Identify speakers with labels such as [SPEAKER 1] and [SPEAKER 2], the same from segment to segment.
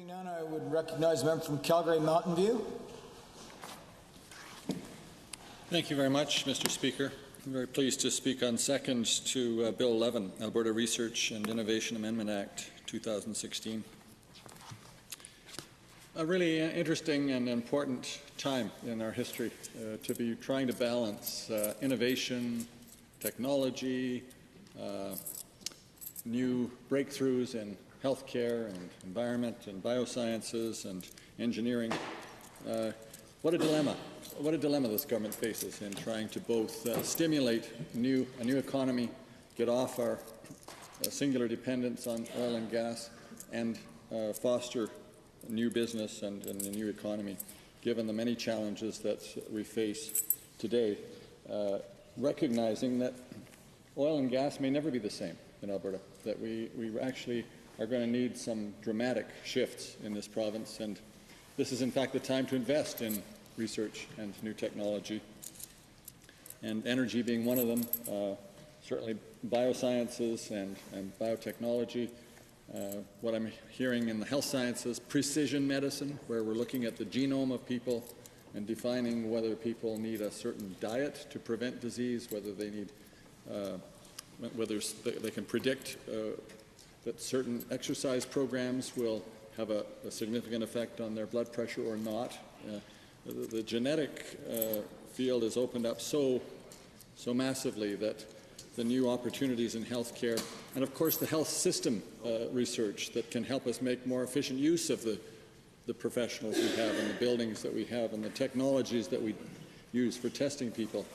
[SPEAKER 1] Hearing none, I would recognize a member from Calgary Mountain View.
[SPEAKER 2] Thank you very much, Mr. Speaker. I'm very pleased to speak on second to Bill 11, Alberta Research and Innovation Amendment Act 2016. A really interesting and important time in our history to be trying to balance innovation, technology, new breakthroughs in healthcare and environment and biosciences and engineering. What a dilemma. What a dilemma this government faces in trying to both stimulate a new economy, get off our singular dependence on oil and gas, and foster new business and a new economy, given the many challenges that we face today, recognizing that oil and gas may never be the same in Alberta, that we actually are going to need some dramatic shifts in this province, and this is in fact the time to invest in research and new technology, and energy being one of them, certainly biosciences and biotechnology. What I'm hearing in the health sciences, precision medicine, where we're looking at the genome of people and defining whether people need a certain diet to prevent disease, whether they need, whether they can predict that certain exercise programs will have a significant effect on their blood pressure or not. The genetic field has opened up so massively that the new opportunities in healthcare, and of course the health system research that can help us make more efficient use of the professionals we have and the buildings that we have and the technologies that we use for testing people.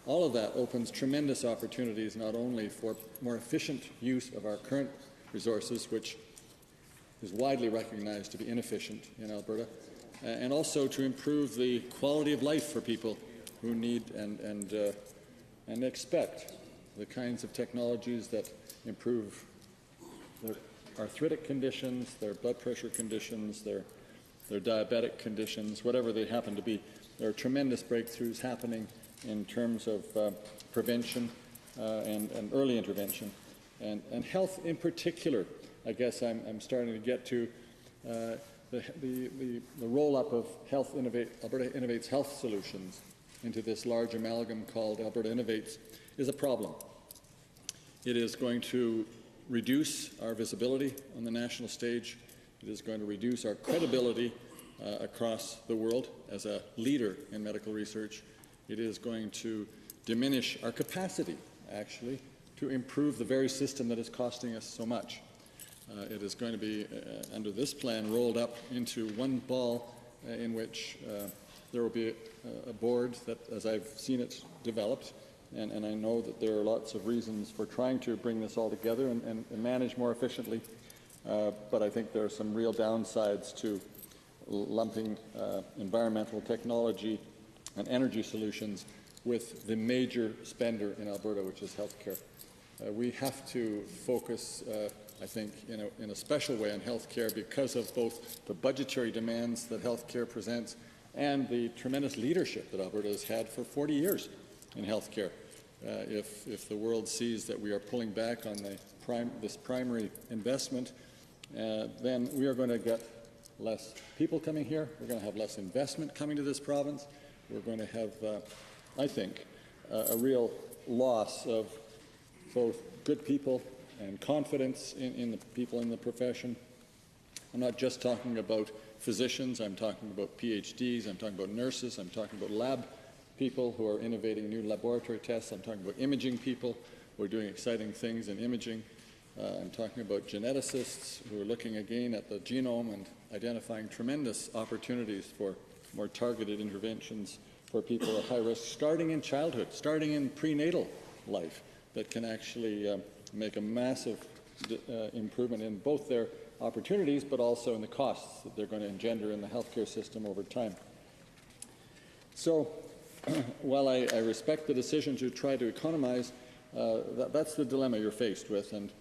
[SPEAKER 2] All of that opens tremendous opportunities not only for more efficient use of our current resources, which is widely recognized to be inefficient in Alberta, and also to improve the quality of life for people who need and expect the kinds of technologies that improve their arthritic conditions, their blood pressure conditions, their diabetic conditions, whatever they happen to be. There are tremendous breakthroughs happening in terms of prevention and early intervention. And health in particular, I guess I'm starting to get to the roll-up of Alberta Innovates health solutions into this large amalgam called Alberta Innovates is a problem. It is going to reduce our visibility on the national stage. It is going to reduce our credibility across the world as a leader in medical research. It is going to diminish our capacity, actually, to improve the very system that is costing us so much. It is going to be, under this plan, rolled up into one ball in which there will be a board that, as I've seen it developed, and I know that there are lots of reasons for trying to bring this all together and manage more efficiently, but I think there are some real downsides to lumping environmental technology and energy solutions with the major spender in Alberta, which is healthcare. We have to focus, I think, in a special way on healthcare because of both the budgetary demands that healthcare presents and the tremendous leadership that Alberta has had for 40 years in healthcare. If the world sees that we are pulling back on this primary investment, then we are going to get less people coming here. We're going to have less investment coming to this province. We're going to have, I think, a real loss of both good people and confidence in the people in the profession. I'm not just talking about physicians, I'm talking about PhDs, I'm talking about nurses, I'm talking about lab people who are innovating new laboratory tests, I'm talking about imaging people who are doing exciting things in imaging, I'm talking about geneticists who are looking again at the genome and identifying tremendous opportunities for more targeted interventions for people at high risk, starting in childhood, starting in prenatal life, that can actually make a massive improvement in both their opportunities but also in the costs that they're going to engender in the healthcare system over time. So while I respect the decision to try to economize, that's the dilemma you're faced with. And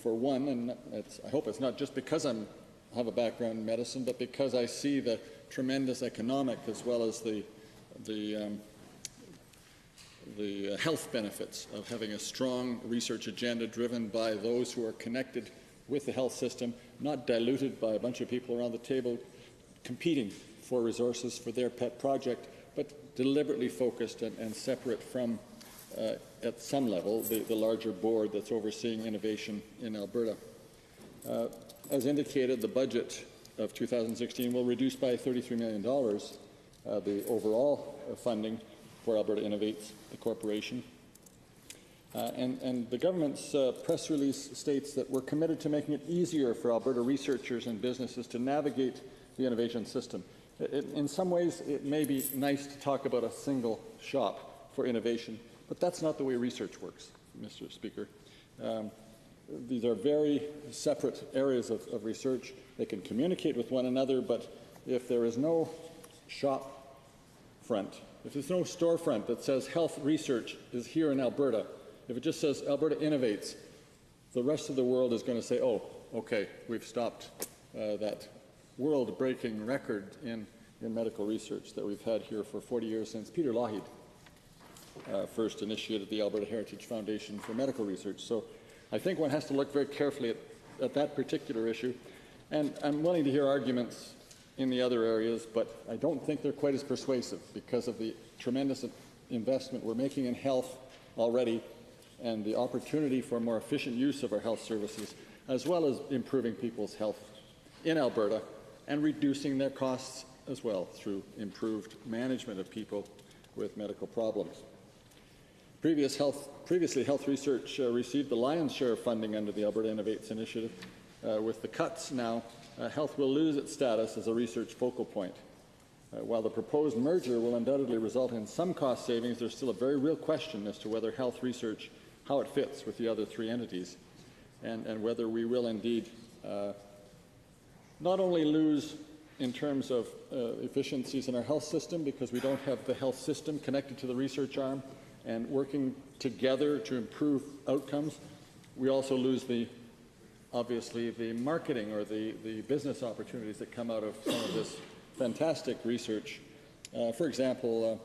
[SPEAKER 2] for one, and I hope it's not just because I have a background in medicine, but because I see the tremendous economic as well as the health benefits of having a strong research agenda driven by those who are connected with the health system, not diluted by a bunch of people around the table competing for resources for their pet project, but deliberately focused and separate from, at some level, the larger board that's overseeing innovation in Alberta. As indicated, the budget of 2016 will reduce by $33 million the overall funding for Alberta Innovates, the corporation. And the government's press release states that we're committed to making it easier for Alberta researchers and businesses to navigate the innovation system. In some ways, it may be nice to talk about a single shop for innovation, but that's not the way research works, Mr. Speaker. These are very separate areas of research. They can communicate with one another, but if there is no shop front, if there's no storefront that says health research is here in Alberta, if it just says Alberta Innovates, the rest of the world is going to say, oh, okay, we've stopped that world-breaking record in medical research that we've had here for 40 years since Peter Lougheed first initiated the Alberta Heritage Foundation for Medical Research. So I think one has to look very carefully at that particular issue. And I'm willing to hear arguments in the other areas, but I don't think they're quite as persuasive because of the tremendous investment we're making in health already and the opportunity for more efficient use of our health services, as well as improving people's health in Alberta and reducing their costs as well through improved management of people with medical problems. Previously, health research received the lion's share of funding under the Alberta Innovates initiative. With the cuts now, health will lose its status as a research focal point. While the proposed merger will undoubtedly result in some cost savings, there's still a very real question as to whether health research, how it fits with the other three entities, and whether we will indeed not only lose in terms of efficiencies in our health system because we don't have the health system connected to the research arm and working together to improve outcomes, we also lose obviously the marketing or the business opportunities that come out of some of this fantastic research. For example,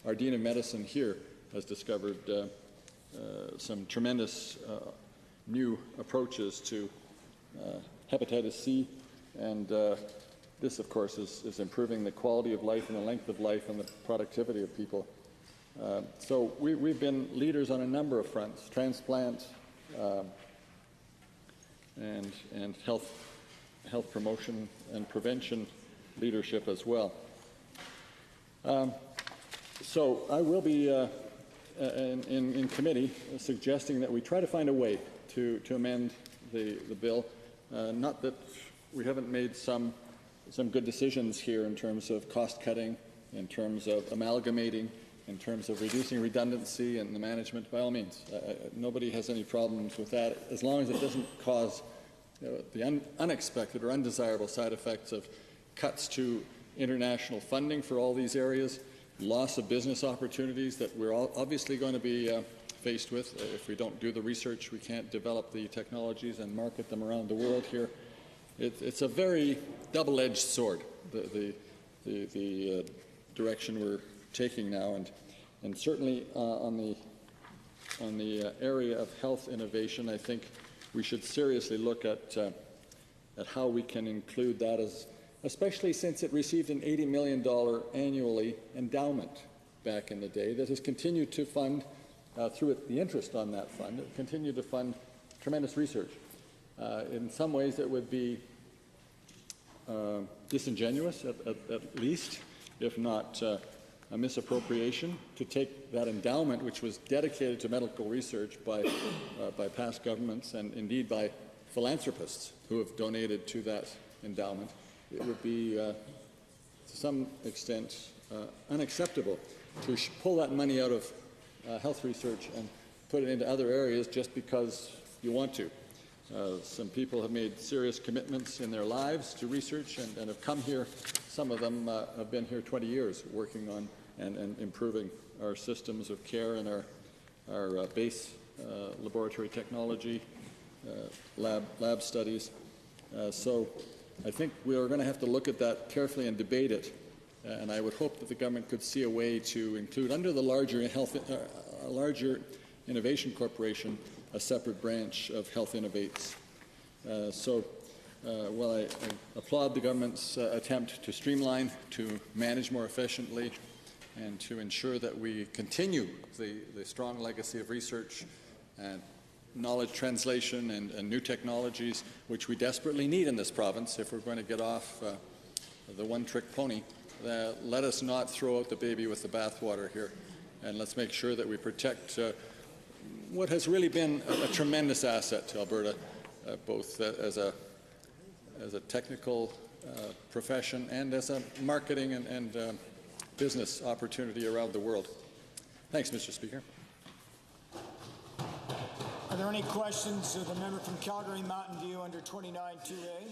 [SPEAKER 2] our Dean of Medicine here has discovered some tremendous new approaches to hepatitis C, and this, of course, is improving the quality of life and the length of life and the productivity of people. So we've been leaders on a number of fronts, transplant and health promotion and prevention leadership as well. So I will be in committee suggesting that we try to find a way to amend the bill. Not that we haven't made some good decisions here in terms of cost cutting, in terms of amalgamating, in terms of reducing redundancy and the management, by all means. Nobody has any problems with that, as long as it doesn't cause the unexpected or undesirable side effects of cuts to international funding for all these areas, loss of business opportunities that we're all obviously going to be faced with. If we don't do the research, we can't develop the technologies and market them around the world here. It's a very double-edged sword, the direction we're taking now, and certainly on the area of health innovation, I think we should seriously look at how we can include that, especially since it received an $80 million annually endowment back in the day that has continued to fund, through the interest on that fund, it continued to fund tremendous research. In some ways, it would be disingenuous, at least, if not a misappropriation, to take that endowment, which was dedicated to medical research by past governments and indeed by philanthropists who have donated to that endowment. It would be, to some extent, unacceptable to pull that money out of health research and put it into other areas just because you want to. Some people have made serious commitments in their lives to research and have come here. Some of them have been here 20 years working on and improving our systems of care and our base laboratory technology, lab studies. So I think we are going to have to look at that carefully and debate it. And I would hope that the government could see a way to include under the larger Innovation Corporation a separate branch of Health Innovates While I applaud the government's attempt to streamline, to manage more efficiently, and to ensure that we continue the strong legacy of research and knowledge translation and new technologies, which we desperately need in this province if we're going to get off the one-trick pony, let us not throw out the baby with the bathwater here, and let's make sure that we protect what has really been a tremendous asset to Alberta, both as a technical profession and as a marketing and business opportunity around the world. Thanks, Mr. Speaker.
[SPEAKER 1] Are there any questions of the member from Calgary Mountain View under 29-2A?